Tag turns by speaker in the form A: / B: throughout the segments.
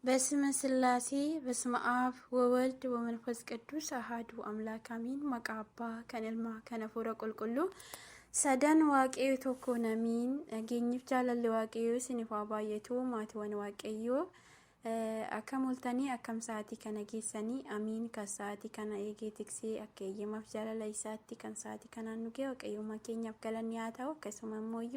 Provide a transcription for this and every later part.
A: በስመ ስላሴ በስመ አብ ወወልድ ወመንፈስ ቅዱስ አሐዱ አምላክ አሜን። መቃባ ከነልማ ከነፎረ ቁልቁሉ ሰደን ዋቄዮ ቶኮ ነሚን ገኝፍ ጃለለ ዋቄዮ ሲኒፋ ባየቱ ማትወን ዋቄዮ አከሞልተኒ አከም ሰዓቲ ከነጌሰኒ አሚን ከሰዓቲ ከነ ኤጌቲክሲ አከየማፍ ጃለለ ይሳቲ ከን ሰዓቲ ከናኑጌ ዋቄዮ ማኬኛፍ ገለኒ ያታው ከሱመሞዩ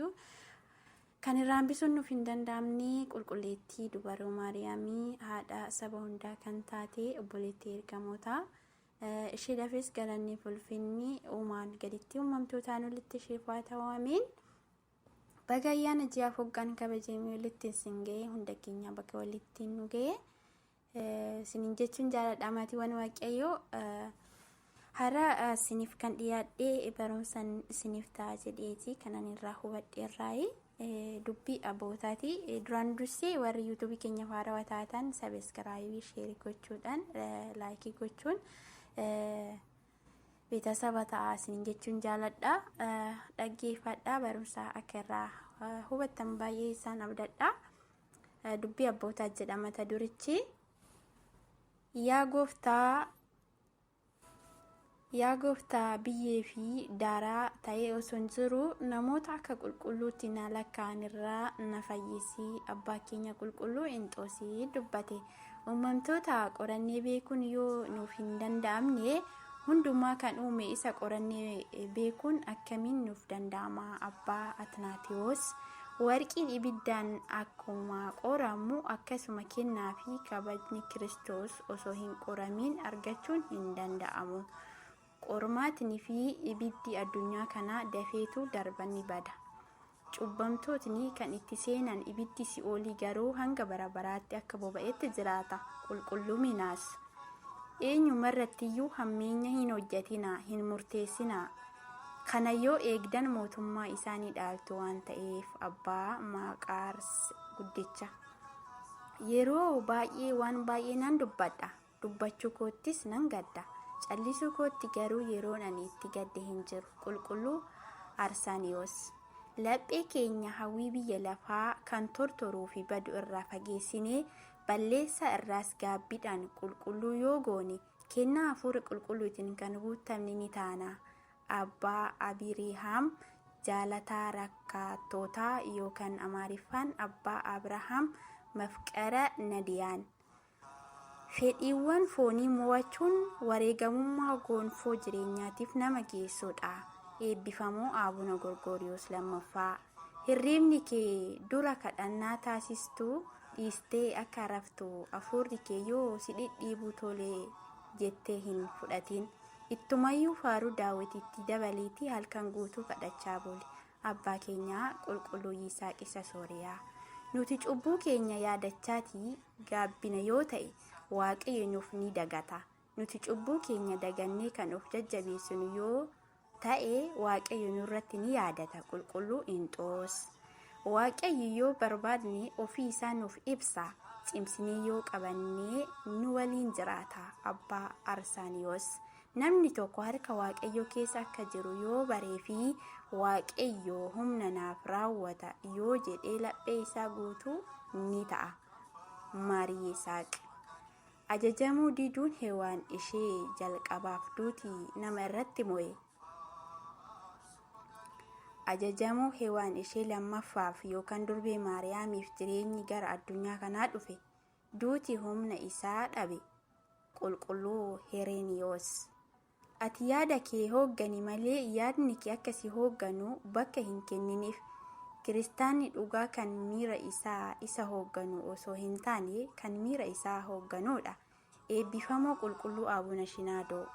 A: kan irraanbisuun nuuf hin danda'amne qulqulleettii dubaroo maariyaamii haadha saba hundaa kan taate obboleettii ergamoota ishee dafes galannee fulfinni uumaan gaditti uumamtootaan walitti isheefaa ta'ameen baga ayyaana ji'a foggaan kabajamee walitti singee hunda keenya bakka walitti nu ga'e sinin jechuun jaaladha maatiiwwan waaqayyoo hara siniif kan dhiyaadhee barumsan siniif ta'a jedheeti kanan irraa hubadheerraayi dubbii abootaati duraan dursee warri yuutuubii keenya faarawaa taatan sabiskiraaybii sheerii gochuudhaan laayikii gochuun beetasaba ta'aa isin jechuun jaaladha dhaggeeffadha barumsa akka irraa hubattan baay'ee isaan abdadha dubbii abootaa jedha mata durichi yaa gooftaa biyyee fi daaraa ta'ee osoo jiru namoota akka qulqulluutti na lakkaan irraa na fayyisii abbaa keenya qulqulluu Inxoosii dubbate uumamtoota qorannee beekuun yoo nuuf hin danda'amne hundumaa kan uume isa qorannee beekuun akkamiin nuuf danda'ama abbaa Atnaatiyoos warqiin ibiddaan akkuma qoramu akkasuma kennaa fi kabajni Kiristoos osoo hin qoramiin argachuun hin danda'amu. qormaatni fi ibiddi addunyaa kana dafeetu darbanii bada cubbamtootni kan itti seenan ibiddi si'oolii garuu hanga bara baraatti akka boba'etti jiraata qulqulluminaas eenyumarrattiyyuu hammeenya hin hojjetina hin murteessina kana yoo eegdan mootummaa isaanii dhaaltu waan ta'eef abbaa maqaars guddicha yeroo baay'ee waan baay'ee nan dubbadha dubbachuu koottis nan gadda callisuu kootti garuu yeroon ani itti gadde hin jiru qulqulluu Arsaaniyoos laphee keenya hawwii biyya lafaa kan tortoruu fi badu irraa fageessinee balleessa irraas gaabbiidhaan qulqulluu yoo goone kennaa hafuura qulqulluutiin kan guutamne ni taana abbaa Abirihaam jaalataa rakkattootaa yookaan amaariffaan abbaa Abrahaam mafqara nadiyaan fedhiiwwan foonii mo'achuun wareegamummaa gonfoo jireenyaatiif nama geessudha eebbifamoo Abuna Gorgoriyoos lammaffaa hirriibni kee dura kadhannaa taasistuu dhiistee akka raftu hafuurri kee yoo si dhidhiibu tolee jettee hin fudhatin ittumayyuu faaruu daawwitiitti dabaliitii halkan guutuu kadhachaa buli abbaa keenyaa qulqulluu Yisaaq isa Sooriyaa nuti cubbuu keenya yaadachaatii gaabbina yoo ta'e waaqayyo nuuf ni dagata nuti cubbuu keenya dagannee kan of jajjabeessinu yoo ta'e waaqayyo nurratti ni yaadata qulqulluu Inxoos waaqayyo yoo barbaadne ofii isaa nuuf ibsa cimsinee yoo qabannee nu waliin jiraata abbaa Arsaaniyoos namni tokko harka waaqayyo keessa akka jiru yoo baree fi waaqayyo humna naaf raawwata yoo jedhee laphee isaa guutuu ni ta'a Maarii Yisaaq ajajamuu diduun hewaan ishee jalqabaaf duuti nama irratti mo'e ajajamuu hewaan ishee lammaffaaf yookaan durbee Maariyaamiif jireenyi gara addunyaa kanaa dhufe duuti humna isaa dhabe qulqulluu Hereeniyoos ati yaada kee hooggani malee yaadni kee akkasii hoogganu bakka hin kenniniif kiristaanni dhugaa kan miira isaa isa hoogganu osoo hin taane kan miira isaa hoogganuudha eebbifamoo qulqulluu Abuna Shinaadoo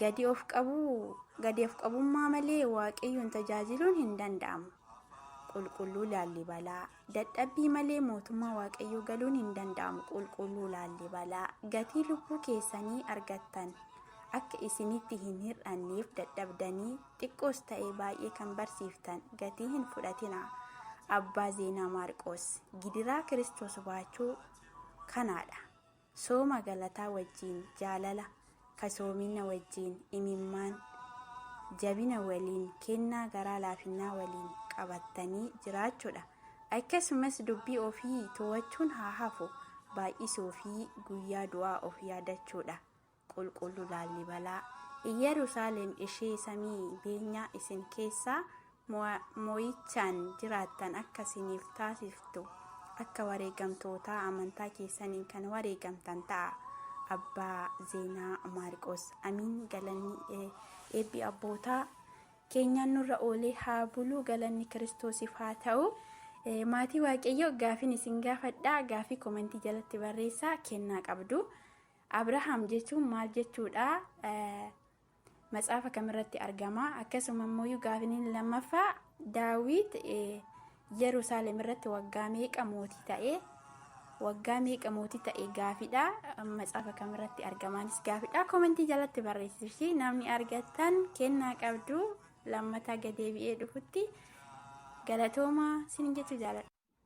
A: gadi of qabummaa malee waaqayyoon tajaajiluun hin danda'amu qulqulluu Laallibalaa dadhabbii malee mootummaa waaqayyoo galuun hin danda'amu qulqulluu Laallibalaa gatii lubbuu keessanii argattan akka isinitti hin hir'anneef dadhabdanii xiqqoos ta'ee baay'ee kan barsiiftan gatii hin fudhatina abbaa Zeenaa Maarqos gidiraa Kiristoos baachuu kanaadha sooma galataa wajjiin jaalala kasoomina wajjiin imimmaan jabina waliin kennaa garaa laafinaa waliin qabattanii jiraachuudha akkasumas dubbii ofii to'achuun haa hafu baay'isuu fi guyyaa du'aa of yaadachuudha. Qulqulluu Laallibalaa Yerusaalem ishee samii beenyaa isin keessaa moo'ichaan jiraattan akka isiniif taasiftu akka wareegamtoota amantaa keessaniin kan wareegamtan ta'a. Abbaa Zeenaa Maarqos. Amiin. Galanni eebbi abbootaa keenyaan nurra oolee haa bulu. Galanni Kiristoosiif haa ta'u. Maatii Waaqayyoo gaafin isin gaafadhaa. Gaafii komentii jalatti barreessaa. Kennaa qabdu. Abrahaam jechuun maal jechuudha? Matsaafa kamirratti argama? Akkasuma immoo gaafin lammaffaa Daawit Yerusaalem irratti waggaa meeqa mootii ta'e? Waggaa meeqa mootii ta'e gaafidha. Matsaafa kamirratti argamaanis gaafidha. Komentii jalatti barreessishi. Namni argattan kennaa qabdu. Lammataa gad deebi'ee dhufutti galatooma sin jechuu jaalladha.